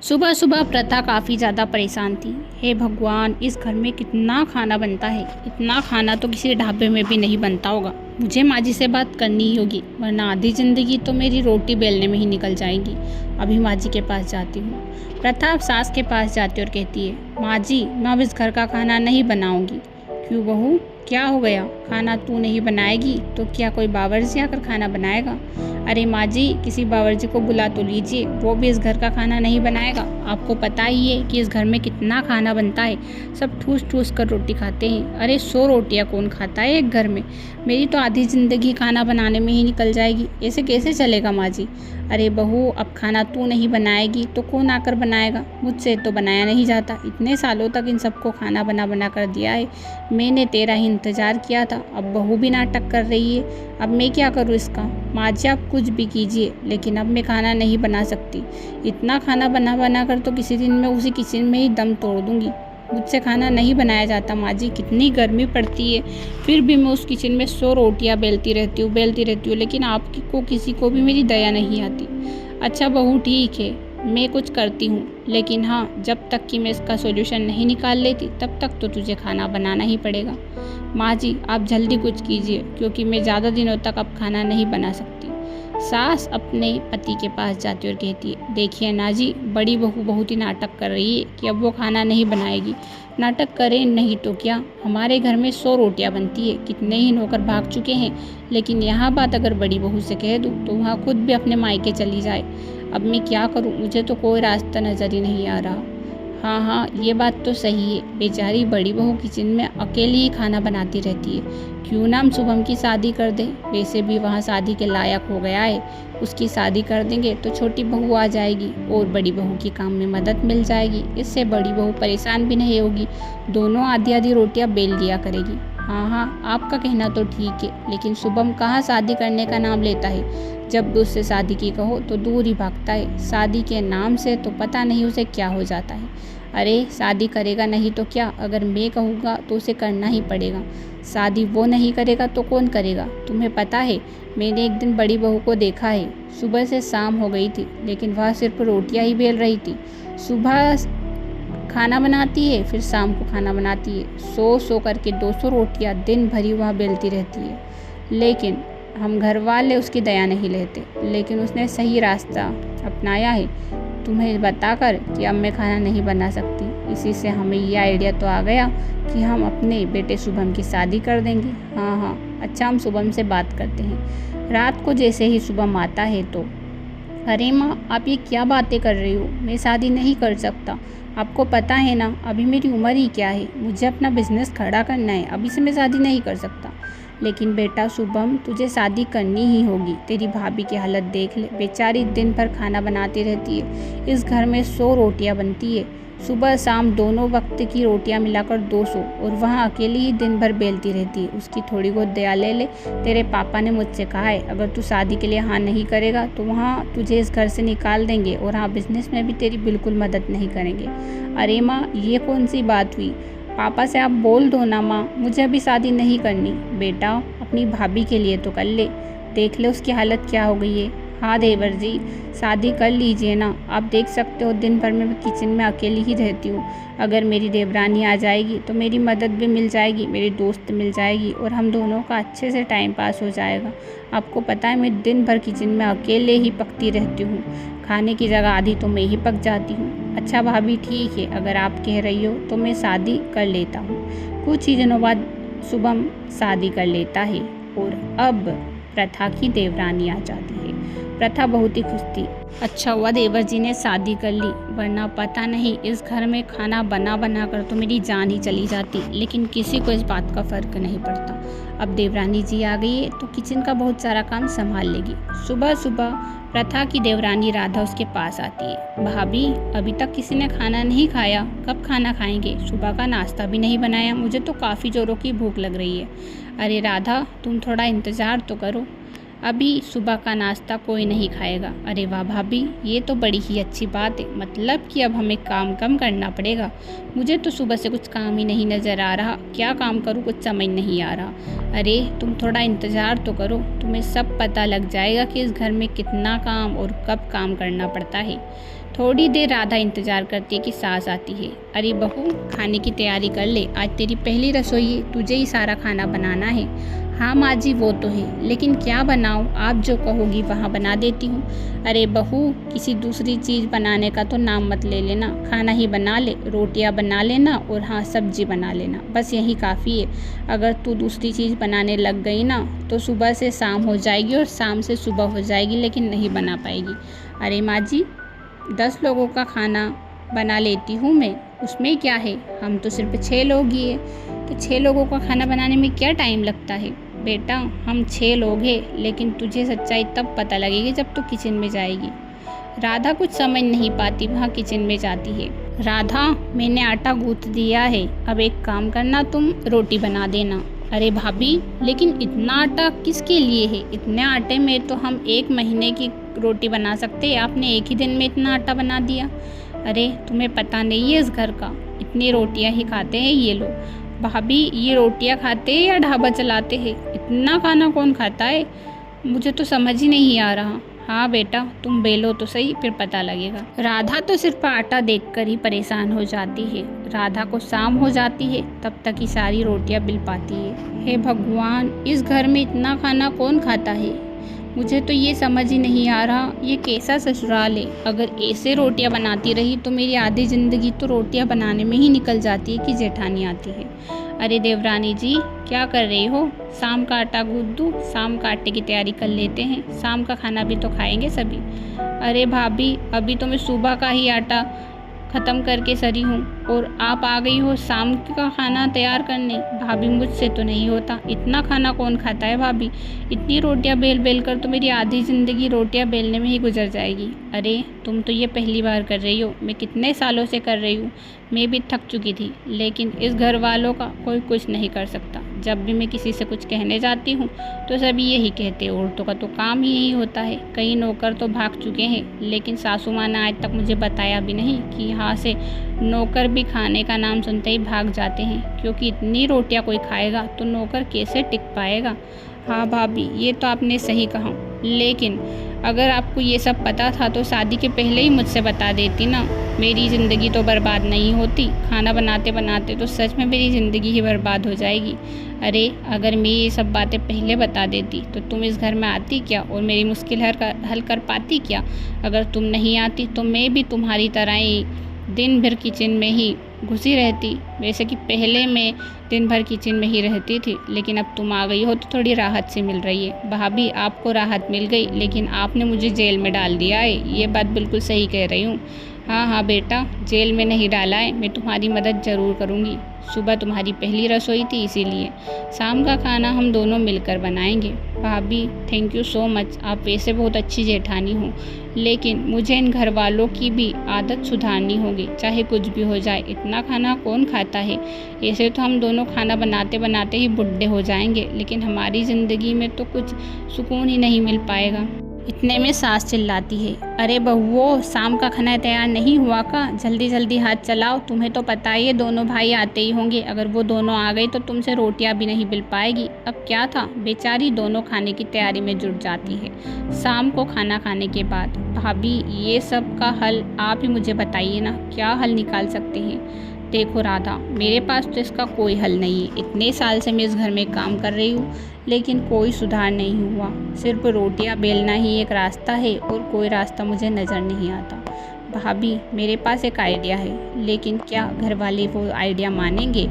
सुबह सुबह प्रथा काफ़ी ज़्यादा परेशान थी। हे भगवान, इस घर में कितना खाना बनता है। इतना खाना तो किसी ढाबे में भी नहीं बनता होगा। मुझे माँ जी से बात करनी ही होगी, वरना आधी ज़िंदगी तो मेरी रोटी बेलने में ही निकल जाएगी। अभी माँ जी के पास जाती हूँ। प्रथा अब सास के पास जाती और कहती है, माँ जी, मैं अब इस घर का खाना नहीं बनाऊँगी। क्यों बहू, क्या हो गया? खाना तू नहीं बनाएगी तो क्या कोई बावर्ची आकर खाना बनाएगा? अरे माँ जी, किसी बावर्ची को बुला तो लीजिए, वो भी इस घर का खाना नहीं बनाएगा। आपको पता ही है कि इस घर में कितना खाना बनता है। सब ठूस ठूस कर रोटी खाते हैं। अरे 100 रोटियाँ कौन खाता है एक घर में? मेरी तो आधी ज़िंदगी खाना बनाने में ही निकल जाएगी। ऐसे कैसे चलेगा माँ जी? अरे बहू, अब खाना तू नहीं बनाएगी तो कौन आकर बनाएगा? मुझसे तो बनाया नहीं जाता। इतने सालों तक इन सबको खाना बना बना कर दिया है। मैंने तेरा ही इंतज़ार किया था। अब बहू भी नाटक कर रही है। अब मैं क्या करूँ इसका? माँ जी, आप कुछ भी कीजिए, लेकिन अब मैं खाना नहीं बना सकती। इतना खाना बना बना कर तो किसी दिन मैं उसी किचन में ही दम तोड़ दूँगी। मुझसे खाना नहीं बनाया जाता माँ जी। कितनी गर्मी पड़ती है, फिर भी मैं उस किचन में 100 रोटियाँ बेलती रहती हूँ, लेकिन आपकी को किसी को भी मेरी दया नहीं आती। अच्छा बहू, ठीक है, मैं कुछ करती हूँ, लेकिन हाँ, जब तक कि मैं इसका सॉल्यूशन नहीं निकाल लेती तब तक तो तुझे खाना बनाना ही पड़ेगा। माँ जी, आप जल्दी कुछ कीजिए, क्योंकि मैं ज़्यादा दिनों तक अब खाना नहीं बना सकती। सास अपने पति के पास जाती और कहती है, देखिए ना जी, बड़ी बहू बहुत ही नाटक कर रही है कि अब वो खाना नहीं बनाएगी। नाटक करें नहीं तो क्या, हमारे घर में 100 रोटियां बनती है। कितने ही नौकर भाग चुके हैं, लेकिन यहाँ बात अगर बड़ी बहू से कह दूँ तो वहाँ खुद भी अपने मायके चली जाए। अब मैं क्या करूँ? मुझे तो कोई रास्ता नज़र ही नहीं आ रहा। हाँ हाँ, ये बात तो सही है। बेचारी बड़ी बहू किचन में अकेली ही खाना बनाती रहती है। क्यों ना हम शुभम की शादी कर दें? वैसे भी वहाँ शादी के लायक हो गया है। उसकी शादी कर देंगे तो छोटी बहू आ जाएगी और बड़ी बहू की काम में मदद मिल जाएगी। इससे बड़ी बहू परेशान भी नहीं होगी। दोनों आधी आधी रोटियाँ बेल लिया करेगी। हाँ हाँ, आपका कहना तो ठीक है, लेकिन शुभम कहाँ शादी करने का नाम लेता है। जब भी उससे शादी की कहो तो दूर ही भागता है। शादी के नाम से तो पता नहीं उसे क्या हो जाता है। अरे शादी करेगा नहीं तो क्या? अगर मैं कहूँगा तो उसे करना ही पड़ेगा। शादी वो नहीं करेगा तो कौन करेगा? तुम्हें पता है, मैंने एक दिन बड़ी बहू को देखा है। सुबह से शाम हो गई थी, लेकिन वह सिर्फ रोटियां ही बेल रही थी। सुबह खाना बनाती है, फिर शाम को खाना बनाती है। 100 करके 200 रोटियां दिन भरी वह बेलती रहती है। लेकिन हम घर वाले उसकी दया नहीं लेते, लेकिन उसने सही रास्ता अपनाया है तुम्हें बताकर कि अब मैं खाना नहीं बना सकती। इसी से हमें ये आइडिया तो आ गया कि हम अपने बेटे शुभम की शादी कर देंगे। हाँ हाँ, अच्छा, हम शुभम से बात करते हैं। रात को जैसे ही शुभम आता है तो, अरे माँ, आप ये क्या बातें कर रही हो? मैं शादी नहीं कर सकता। आपको पता है ना, अभी मेरी उम्र ही क्या है। मुझे अपना बिजनेस खड़ा करना है, अभी से मैं शादी नहीं कर सकता। लेकिन बेटा शुभम, तुझे शादी करनी ही होगी। तेरी भाभी की हालत देख ले, बेचारी दिन भर खाना बनाती रहती है। इस घर में 100 रोटियां बनती है, सुबह शाम दोनों वक्त की रोटियां मिलाकर 200, और वहाँ अकेली ही दिन भर बेलती रहती है। उसकी थोड़ी बहुत दया ले ले। तेरे पापा ने मुझसे कहा है, अगर तू शादी के लिए हाँ नहीं करेगा तो वहाँ तुझे इस घर से निकाल देंगे, और हाँ, बिजनेस में भी तेरी बिल्कुल मदद नहीं करेंगे। अरे माँ, ये कौन सी बात हुई? पापा से आप बोल दो ना माँ, मुझे अभी शादी नहीं करनी। बेटा, अपनी भाभी के लिए तो कर ले, देख ले उसकी हालत क्या हो गई है। हाँ देवर जी, शादी कर लीजिए ना। आप देख सकते हो, दिन भर मैं किचन में अकेली ही रहती हूँ। अगर मेरी देवरानी आ जाएगी तो मेरी मदद भी मिल जाएगी, मेरी दोस्त मिल जाएगी, और हम दोनों का अच्छे से टाइम पास हो जाएगा। आपको पता है, मैं दिन भर किचन में अकेले ही पकती रहती हूँ। खाने की जगह आधी तो मैं ही पक जाती हूँ। अच्छा भाभी, ठीक है, अगर आप कह रही हो तो मैं शादी कर लेता हूँ। कुछ ही दिनों बाद शुभम शादी कर लेता है, और अब प्रथा की देवरानी आ जाती है। प्रथा बहुत ही खुश थी। अच्छा हुआ देवर जी ने शादी कर ली, वरना पता नहीं इस घर में खाना बना बना कर तो मेरी जान ही चली जाती। लेकिन किसी को इस बात का फ़र्क नहीं पड़ता। अब देवरानी जी आ गई है तो किचन का बहुत सारा काम संभाल लेगी। सुबह सुबह प्रथा की देवरानी राधा उसके पास आती है। भाभी, अभी तक किसी ने खाना नहीं खाया, कब खाना खाएंगे? सुबह का नाश्ता भी नहीं बनाया, मुझे तो काफ़ी ज़ोरों की भूख लग रही है। अरे राधा, तुम थोड़ा इंतज़ार तो करो, अभी सुबह का नाश्ता कोई नहीं खाएगा। अरे वाह भाभी, ये तो बड़ी ही अच्छी बात है, मतलब कि अब हमें काम कम करना पड़ेगा। मुझे तो सुबह से कुछ काम ही नहीं नज़र आ रहा, क्या काम करूँ कुछ समझ नहीं आ रहा। अरे तुम थोड़ा इंतज़ार तो करो, तुम्हें सब पता लग जाएगा कि इस घर में कितना काम और कब काम करना पड़ता है। थोड़ी देर राधा इंतज़ार करती है कि सास आती है। अरे बहू, खाने की तैयारी कर ले, आज तेरी पहली रसोई है, तुझे ही सारा खाना बनाना है। हाँ माँ जी, वो तो है, लेकिन क्या बनाऊँ? आप जो कहोगी वहाँ बना देती हूँ। अरे बहू, किसी दूसरी चीज़ बनाने का तो नाम मत ले लेना, खाना ही बना ले, रोटियाँ बना लेना और हाँ सब्जी बना लेना, बस यही काफ़ी है। अगर तू दूसरी चीज़ बनाने लग गई ना तो सुबह से शाम हो जाएगी और शाम से सुबह हो जाएगी, लेकिन नहीं बना पाएगी। अरे माँ जी, 10 लोगों का खाना बना लेती हूँ मैं, उसमें क्या है, हम तो सिर्फ 6 लोग ही हैं, तो 6 लोगों का खाना बनाने में क्या टाइम लगता है? बेटा, हम 6 लोग हैं, लेकिन तुझे सच्चाई तब पता लगेगी जब तू किचन में जाएगी। राधा कुछ समझ नहीं पाती, वहाँ किचन में जाती है। राधा, मैंने आटा गूँथ दिया है, अब एक काम करना, तुम रोटी बना देना। अरे भाभी, लेकिन इतना आटा किसके लिए है? इतने आटे में तो हम 1 महीने की रोटी बना सकते हैं, आपने एक ही दिन में इतना आटा बना दिया। अरे तुम्हें पता नहीं है इस घर का, इतनी रोटियां ही खाते हैं ये लोग। भाभी, ये रोटियां खाते हैं या ढाबा चलाते हैं? इतना खाना कौन खाता है? मुझे तो समझ ही नहीं आ रहा। हाँ बेटा, तुम बेलो तो सही, फिर पता लगेगा। राधा तो सिर्फ आटा देखकर ही परेशान हो जाती है। राधा को शाम हो जाती है, तब तक ही सारी रोटियां बिल पाती है। हे भगवान, इस घर में इतना खाना कौन खाता है? मुझे तो ये समझ ही नहीं आ रहा, ये कैसा ससुराल है। अगर ऐसे रोटियां बनाती रही तो मेरी आधी ज़िंदगी तो रोटियां बनाने में ही निकल जाती है कि जेठानी आती है। अरे देवरानी जी, क्या कर रही हो? शाम का आटा गूँथ दूँ? शाम का आटे की तैयारी कर लेते हैं, शाम का खाना भी तो खाएंगे सभी। अरे भाभी, अभी तो मैं सुबह का ही आटा ख़त्म करके सरी हूँ और आप आ गई हो शाम का खाना तैयार करने। भाभी, मुझसे तो नहीं होता, इतना खाना कौन खाता है भाभी? इतनी रोटियां बेल बेल कर तो मेरी आधी ज़िंदगी रोटियां बेलने में ही गुजर जाएगी। अरे तुम तो ये पहली बार कर रही हो, मैं कितने सालों से कर रही हूँ, मैं भी थक चुकी थी, लेकिन इस घर वालों का कोई कुछ नहीं कर सकता। जब भी मैं किसी से कुछ कहने जाती हूँ तो सभी यही कहते हैं, औरतों का तो काम ही यही होता है। कई नौकर तो भाग चुके हैं, लेकिन सासू माँ ने आज तक मुझे बताया भी नहीं कि यहाँ से नौकर भी खाने का नाम सुनते ही भाग जाते हैं, क्योंकि इतनी रोटियां कोई खाएगा तो नौकर कैसे टिक पाएगा। हाँ भाभी, ये तो आपने सही कहा, लेकिन अगर आपको ये सब पता था तो शादी के पहले ही मुझसे बता देती ना, मेरी ज़िंदगी तो बर्बाद नहीं होती। खाना बनाते बनाते तो सच में मेरी ज़िंदगी ही बर्बाद हो जाएगी। अरे अगर मैं ये सब बातें पहले बता देती तो तुम इस घर में आती क्या और मेरी मुश्किल हल कर पाती क्या? अगर तुम नहीं आती तो मैं भी तुम्हारी तरह ही दिन भर किचन में ही घुसी रहती। वैसे कि पहले मैं दिन भर किचन में ही रहती थी, लेकिन अब तुम आ गई हो तो थोड़ी राहत से मिल रही है। भाभी, आपको राहत मिल गई, लेकिन आपने मुझे जेल में डाल दिया है, ये बात बिल्कुल सही कह रही हूँ। हाँ हाँ बेटा, जेल में नहीं डाला है, मैं तुम्हारी मदद ज़रूर करूँगी। सुबह तुम्हारी पहली रसोई थी, इसीलिए शाम का खाना हम दोनों मिलकर बनाएंगे। भाभी, थैंक यू सो मच, आप वैसे बहुत अच्छी जेठानी हो, लेकिन मुझे इन घर वालों की भी आदत सुधारनी होगी, चाहे कुछ भी हो जाए। इतना खाना कौन खाता है? ऐसे तो हम दोनों खाना बनाते बनाते ही बुढ़े हो जाएंगे, लेकिन हमारी ज़िंदगी में तो कुछ सुकून ही नहीं मिल पाएगा। इतने में सास चिल्लाती है, अरे बहुओ, शाम का खाना तैयार नहीं हुआ का? जल्दी जल्दी हाथ चलाओ, तुम्हें तो पता ही है दोनों भाई आते ही होंगे, अगर वो दोनों आ गए तो तुमसे रोटियां भी नहीं मिल पाएगी। अब क्या था, बेचारी दोनों खाने की तैयारी में जुट जाती है शाम को खाना खाने के बाद। भाभी, ये सब का हल आप ही मुझे बताइए ना, क्या हल निकाल सकते हैं? देखो राधा, मेरे पास तो इसका कोई हल नहीं है। इतने साल से मैं इस घर में काम कर रही हूँ, लेकिन कोई सुधार नहीं हुआ। सिर्फ रोटियां बेलना ही एक रास्ता है और कोई रास्ता मुझे नज़र नहीं आता। भाभी, मेरे पास एक आइडिया है, लेकिन क्या घर वाले वो आइडिया मानेंगे?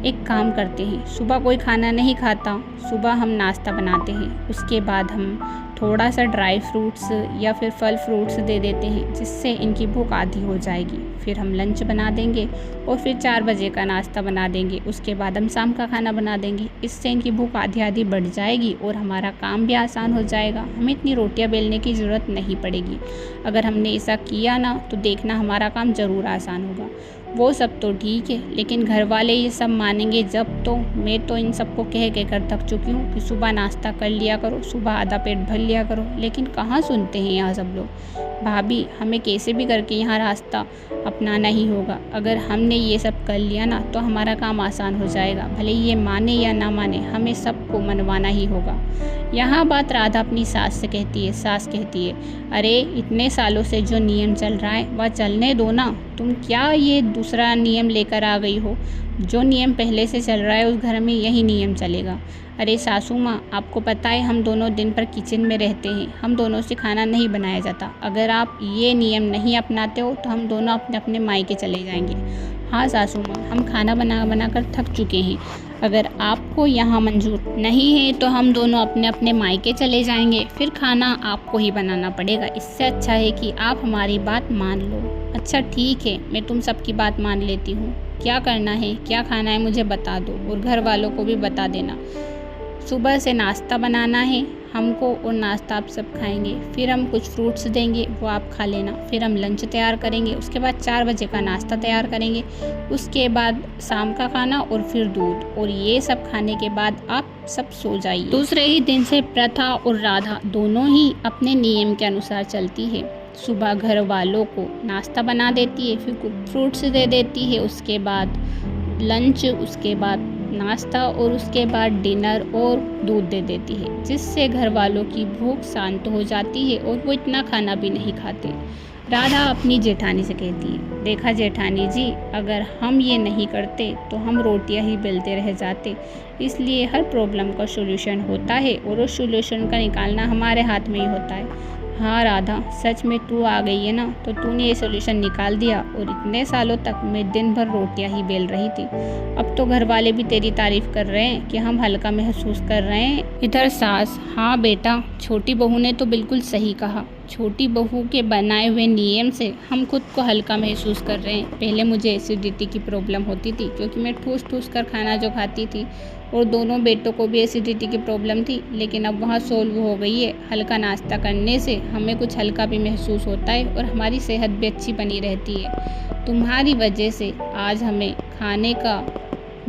एक काम करते हैं, सुबह कोई खाना नहीं खाता, सुबह हम नाश्ता बनाते हैं, उसके बाद हम थोड़ा सा ड्राई फ्रूट्स या फिर फल फ्रूट्स दे देते हैं, जिससे इनकी भूख आधी हो जाएगी। फिर हम लंच बना देंगे और फिर 4 बजे का नाश्ता बना देंगे, उसके बाद हम शाम का खाना बना देंगे। इससे इनकी भूख आधी आधी बढ़ जाएगी और हमारा काम भी आसान हो जाएगा, हमें इतनी रोटियां बेलने की ज़रूरत नहीं पड़ेगी। अगर हमने ऐसा किया ना तो देखना हमारा काम ज़रूर आसान होगा। वो सब तो ठीक है, लेकिन घर वाले ये सब मानेंगे जब? तो मैं तो इन सबको कह कर थक चुकी हूँ कि सुबह नाश्ता कर लिया करो, सुबह आधा पेट भर लिया करो, लेकिन कहाँ सुनते हैं यहाँ सब लोग। भाभी, हमें कैसे भी करके यहाँ रास्ता अपनाना ही होगा। अगर हमने ये सब कर लिया ना तो हमारा काम आसान हो जाएगा। भले ये माने या ना माने, हमें सबको मनवाना ही होगा। यहाँ बात राधा अपनी सास से कहती है। सास कहती है, अरे इतने सालों से जो नियम चल रहा है वह चलने दो ना, तुम क्या ये दूसरा नियम लेकर आ गई हो। जो नियम पहले से चल रहा है उस घर में यही नियम चलेगा। अरे सासू माँ, आपको पता है हम दोनों दिन भर किचन में रहते हैं, हम दोनों से खाना नहीं बनाया जाता। अगर आप ये नियम नहीं अपनाते हो तो हम दोनों अपने अपने मायके चले जाएंगे। हाँ सासू माँ, हम खाना बना कर थक चुके हैं। अगर आपको यहाँ मंजूर नहीं है तो हम दोनों अपने अपने मायके चले जाएंगे, फिर खाना आपको ही बनाना पड़ेगा। इससे अच्छा है कि आप हमारी बात मान लो। अच्छा ठीक है, मैं तुम सबकी बात मान लेती हूँ। क्या करना है, क्या खाना है मुझे बता दो और घर वालों को भी बता देना। सुबह से नाश्ता बनाना है हमको और नाश्ता आप सब खाएंगे। फिर हम कुछ फ्रूट्स देंगे, वो आप खा लेना। फिर हम लंच तैयार करेंगे, उसके बाद 4 बजे का नाश्ता तैयार करेंगे, उसके बाद शाम का खाना और फिर दूध। और ये सब खाने के बाद आप सब सो जाइए। दूसरे ही दिन से प्रथा और राधा दोनों ही अपने नियम के अनुसार चलती है। सुबह घर वालों को नाश्ता बना देती है, फिर कुछ फ्रूट्स दे देती है, उसके बाद लंच, उसके बाद नाश्ता और उसके बाद डिनर और दूध दे देती है, जिससे घर वालों की भूख शांत हो जाती है और वो इतना खाना भी नहीं खाते। राधा अपनी जेठानी से कहती है, देखा जेठानी जी, अगर हम ये नहीं करते तो हम रोटियां ही बेलते रह जाते। इसलिए हर प्रॉब्लम का सॉल्यूशन होता है और उस सॉल्यूशन का निकालना हमारे हाथ में ही होता है। हाँ राधा, सच में तू आ गई है ना, तो तूने ये सॉल्यूशन निकाल दिया और इतने सालों तक मैं दिन भर रोटियां ही बेल रही थी। अब तो घर वाले भी तेरी तारीफ कर रहे हैं कि हम हल्का महसूस कर रहे हैं। इधर सास, हाँ बेटा, छोटी बहू ने तो बिल्कुल सही कहा। छोटी बहू के बनाए हुए नियम से हम खुद को हल्का महसूस कर रहे हैं। पहले मुझे एसिडिटी की प्रॉब्लम होती थी क्योंकि मैं ठूस ठूस कर खाना जो खाती थी, और दोनों बेटों को भी एसिडिटी की प्रॉब्लम थी, लेकिन अब वहाँ सोल्व हो गई है। हल्का नाश्ता करने से हमें कुछ हल्का भी महसूस होता है और हमारी सेहत भी अच्छी बनी रहती है। तुम्हारी वजह से आज हमें खाने का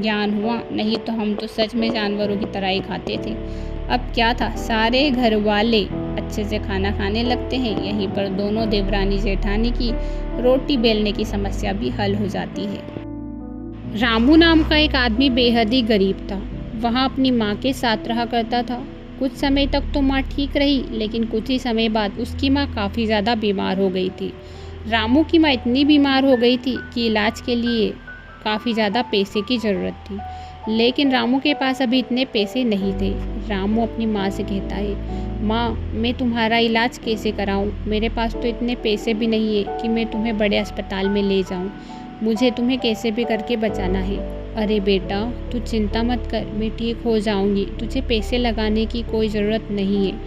ज्ञान हुआ, नहीं तो हम तो सच में जानवरों की तरह ही खाते थे। अब क्या था, सारे घर वाले अच्छे से खाना खाने लगते हैं। यहीं पर दोनों देवरानी जेठानी की रोटी बेलने की समस्या भी हल हो जाती है। रामू नाम का एक आदमी बेहद ही गरीब था। वहाँ अपनी माँ के साथ रहा करता था। कुछ समय तक तो माँ ठीक रही, लेकिन कुछ ही समय बाद उसकी माँ काफ़ी ज़्यादा बीमार हो गई थी। रामू की माँ इतनी बीमार हो गई थी कि इलाज के लिए काफ़ी ज़्यादा पैसे की ज़रूरत थी, लेकिन रामू के पास अभी इतने पैसे नहीं थे। रामू अपनी माँ से कहता है, माँ मैं तुम्हारा इलाज कैसे कराऊँ, मेरे पास तो इतने पैसे भी नहीं है कि मैं तुम्हें बड़े अस्पताल में ले जाऊँ। मुझे तुम्हें कैसे भी करके बचाना है। अरे बेटा, तू चिंता मत कर, मैं ठीक हो जाऊंगी। तुझे पैसे लगाने की कोई ज़रूरत नहीं है,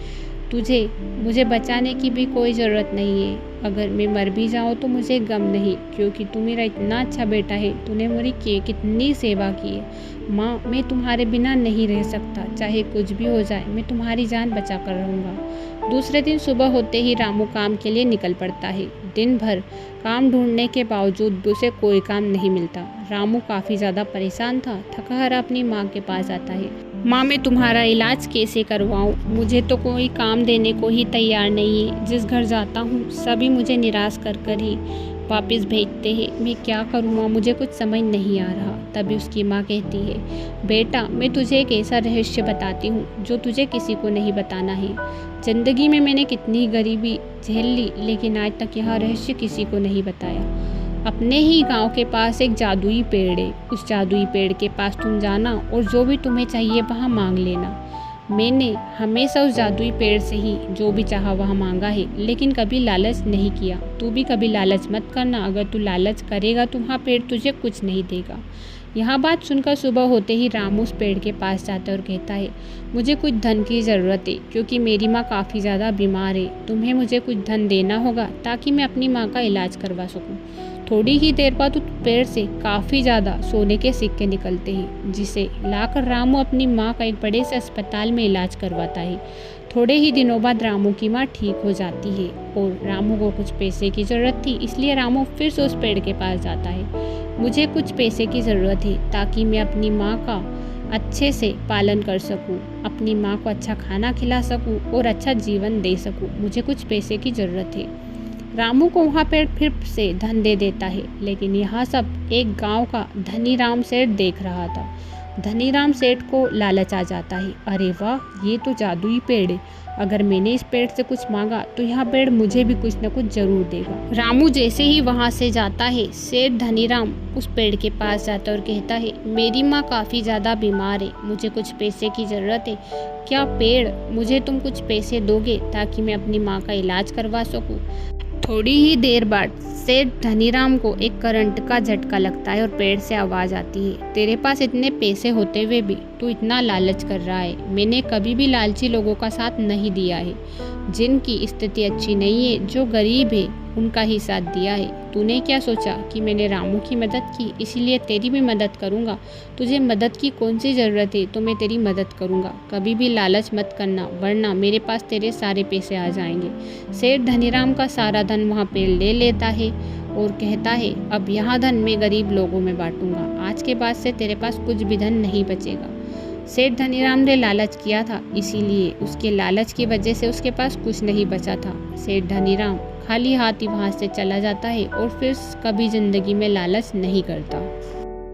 तुझे मुझे बचाने की भी कोई ज़रूरत नहीं है। अगर मैं मर भी जाऊँ तो मुझे गम नहीं, क्योंकि तू मेरा इतना अच्छा बेटा है, तूने मेरी कितनी सेवा की है। माँ मैं तुम्हारे बिना नहीं रह सकता, चाहे कुछ भी हो जाए मैं तुम्हारी जान बचा कर रहूँगा। दूसरे दिन सुबह होते ही रामू काम के लिए निकल पड़ता है। दिन भर काम ढूंढने के बावजूद भी उसे कोई काम नहीं मिलता। रामू काफ़ी ज़्यादा परेशान था, थका हारा अपनी माँ के पास आता है। माँ मैं तुम्हारा इलाज कैसे करवाऊँ, मुझे तो कोई काम देने को ही तैयार नहीं है। जिस घर जाता हूँ सभी मुझे निराश कर कर ही वापस भेजते हैं। मैं क्या करूँ माँ, मुझे कुछ समझ नहीं आ रहा। तभी उसकी माँ कहती है, बेटा मैं तुझे एक ऐसा रहस्य बताती हूँ जो तुझे किसी को नहीं बताना है। ज़िंदगी में मैंने कितनी गरीबी झेल ली, लेकिन आज तक यह रहस्य किसी को नहीं बताया। अपने ही गांव के पास एक जादुई पेड़ है, उस जादुई पेड़ के पास तुम जाना और जो भी तुम्हें चाहिए वहाँ मांग लेना। मैंने हमेशा उस जादुई पेड़ से ही जो भी चाहा वह मांगा है, लेकिन कभी लालच नहीं किया। तू भी कभी लालच मत करना, अगर तू लालच करेगा तो वहाँ पेड़ तुझे कुछ नहीं देगा। यह बात सुनकर सुबह होते ही रामू उस पेड़ के पास जाता है और कहता है, मुझे कुछ धन की ज़रूरत है क्योंकि मेरी माँ काफ़ी ज़्यादा बीमार है। तुम्हें मुझे कुछ धन देना होगा ताकि मैं अपनी माँ का इलाज करवा सकूँ। थोड़ी ही देर बाद उस पेड़ से काफ़ी ज़्यादा सोने के सिक्के निकलते हैं, जिसे लाकर रामू अपनी माँ का एक बड़े से अस्पताल में इलाज करवाता है। थोड़े ही दिनों बाद रामू की माँ ठीक हो जाती है और रामू को कुछ पैसे की ज़रूरत थी, इसलिए रामू फिर से उस पेड़ के पास जाता है। मुझे कुछ पैसे की ज़रूरत है ताकि मैं अपनी माँ का अच्छे से पालन कर सकूं, अपनी माँ को अच्छा खाना खिला सकूं और अच्छा जीवन दे सकूं। मुझे कुछ पैसे की ज़रूरत है। रामू को वहाँ पेड़ फिर से धन दे देता है, लेकिन यह सब एक गांव का धनीराम सेठ देख रहा था। धनीराम सेठ को लालच आ जाता है। अरे वाह, ये तो जादुई पेड़ है। अगर मैंने इस पेड़ से कुछ मांगा तो यह पेड़ मुझे भी कुछ न कुछ जरूर देगा। रामू जैसे ही वहाँ से जाता है, सेठ धनीराम उस पेड़ के पास जाता है और कहता है, मेरी माँ काफ़ी ज़्यादा बीमार है, मुझे कुछ पैसे की ज़रूरत है। क्या पेड़, मुझे तुम कुछ पैसे दोगे ताकि मैं अपनी माँ का इलाज करवा सकूँ? थोड़ी ही देर बाद सेठ धनीराम को एक करंट का झटका लगता है और पेड़ से आवाज़ आती है, तेरे पास इतने पैसे होते हुए भी तू इतना लालच कर रहा है। मैंने कभी भी लालची लोगों का साथ नहीं दिया है, जिनकी स्थिति अच्छी नहीं है, जो गरीब है उनका ही साथ दिया है। तूने क्या सोचा कि मैंने रामू की मदद की इसीलिए तेरी भी मदद करूँगा? तुझे मदद की कौन सी ज़रूरत है तो मैं तेरी मदद करूँगा। कभी भी लालच मत करना, वरना मेरे पास तेरे सारे पैसे आ जाएंगे। सेठ धनीराम का सारा धन वहाँ पेड़ ले लेता है और कहता है, अब यह धन मैं गरीब लोगों में बांटूंगा। आज के बाद से तेरे पास कुछ भी धन नहीं बचेगा। सेठ धनीराम ने लालच किया था, इसीलिए उसके लालच की वजह से उसके पास कुछ नहीं बचा था। सेठ धनीराम खाली हाथ ही वहाँ से चला जाता है और फिर कभी ज़िंदगी में लालच नहीं करता।